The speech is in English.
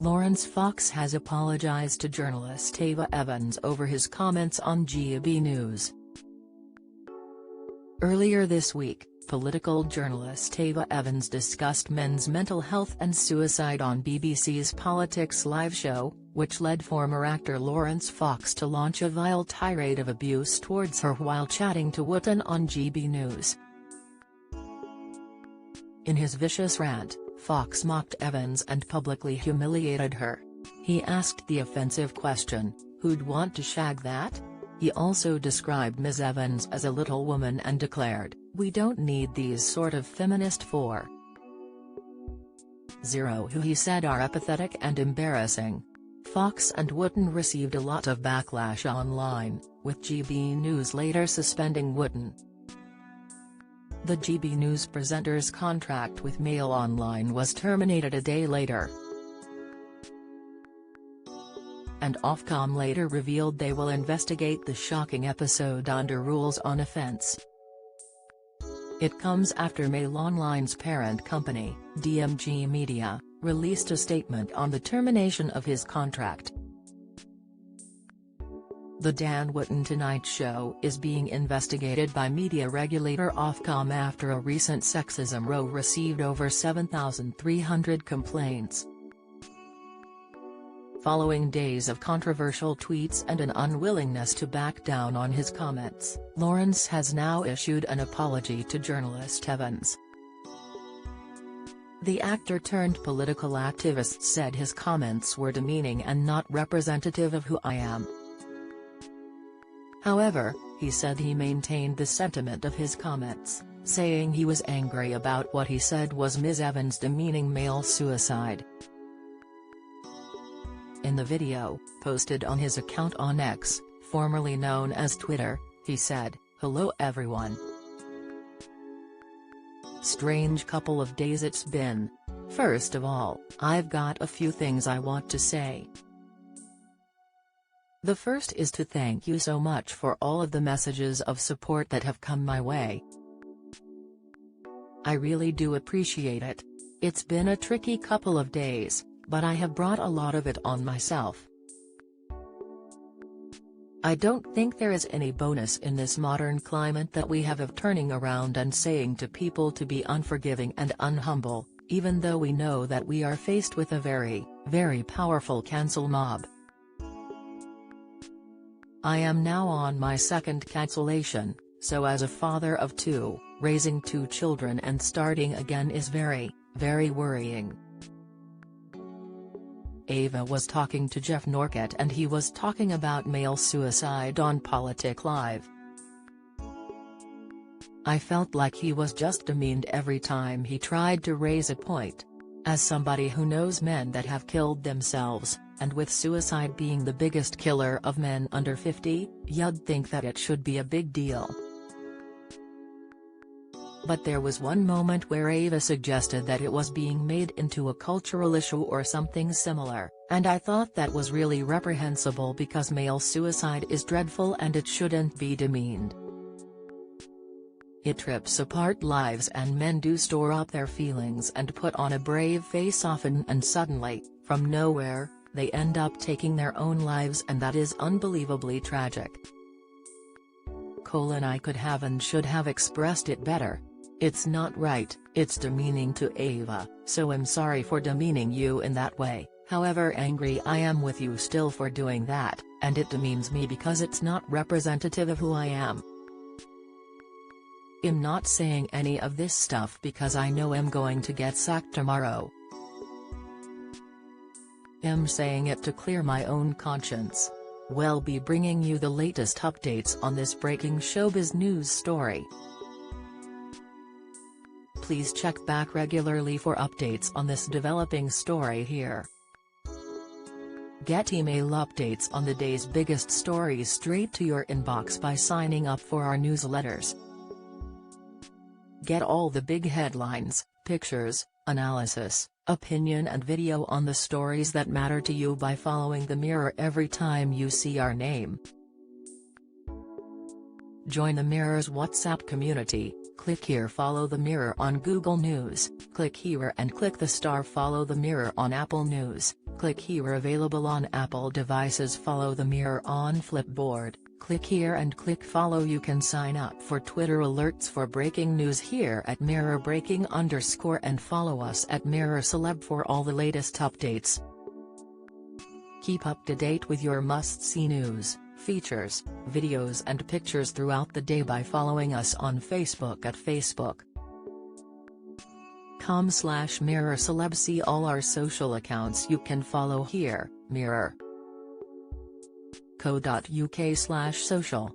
Laurence Fox has apologized to journalist Ava Evans over his comments on GB News. Earlier this week, political journalist Ava Evans discussed men's mental health and suicide on BBC's Politics Live show, which led former actor Laurence Fox to launch a vile tirade of abuse towards her while chatting to Wotton on GB News. In his vicious rant, Fox mocked Evans and publicly humiliated her. He asked the offensive question, "Who'd want to shag that?" He also described Ms. Evans as a little woman and declared, "We don't need these sort of feminist for zero who he said are apathetic and embarrassing." Fox and Wotton received a lot of backlash online, with GB News later suspending Wotton. The GB News presenter's contract with Mail Online was terminated a day later. And Ofcom later revealed they will investigate the shocking episode under rules on offence. It comes after Mail Online's parent company, DMG Media, released a statement on the termination of his contract. The Dan Wotton Tonight Show is being investigated by media regulator Ofcom after a recent sexism row received over 7,300 complaints. Following days of controversial tweets and an unwillingness to back down on his comments, Laurence has now issued an apology to journalist Evans. The actor-turned-political activist said his comments were demeaning and not representative of who I am. However, he said he maintained the sentiment of his comments, saying he was angry about what he said was Ms. Evans demeaning male suicide. In the video, posted on his account on X, formerly known as Twitter, he said, "Hello everyone. Strange couple of days it's been. First of all, I've got a few things I want to say. The first is to thank you so much for all of the messages of support that have come my way. I really do appreciate it. It's been a tricky couple of days, but I have brought a lot of it on myself. I don't think there is any bonus in this modern climate that we have of turning around and saying to people to be unforgiving and unhumble, even though we know that we are faced with a very, very powerful cancel mob. I am now on my second cancellation, so as a father of two, raising two children and starting again is very, very worrying." Ava was talking to Jeff Norcott and he was talking about male suicide on Politics Live. I felt like he was just demeaned every time he tried to raise a point. As somebody who knows men that have killed themselves, and with suicide being the biggest killer of men under 50, you'd think that it should be a big deal. But there was one moment where Ava suggested that it was being made into a cultural issue or something similar, and I thought that was really reprehensible because male suicide is dreadful and it shouldn't be demeaned. It rips apart lives and men do store up their feelings and put on a brave face often, and suddenly, from nowhere, they end up taking their own lives, and that is unbelievably tragic. I could have and should have expressed it better. It's not right, it's demeaning to Ava, so I'm sorry for demeaning you in that way. However angry I am with you still for doing that, and it demeans me because it's not representative of who I am. I'm not saying any of this stuff because I know I'm going to get sacked tomorrow. I'm saying it to clear my own conscience. We'll be bringing you the latest updates on this breaking showbiz news story. Please check back regularly for updates on this developing story here. Get email updates on the day's biggest stories straight to your inbox by signing up for our newsletters. Get all the big headlines, pictures, analysis, opinion and video on the stories that matter to you by following the Mirror every time you see our name. Join the Mirror's WhatsApp community. Click here, follow the Mirror on Google News, click here and click the star, follow the Mirror on Apple News, Click here. Available on Apple devices. Follow the Mirror on Flipboard. Click here and click follow. You can sign up for Twitter alerts for breaking news here at @mirrorbreaking_ and follow us at Mirror Celeb for all the latest updates. Keep up to date with your must-see news, features, videos and pictures throughout the day by following us on Facebook at facebook.com/Mirror Celeb. See all our social accounts you can follow here, mirror.co.uk/social.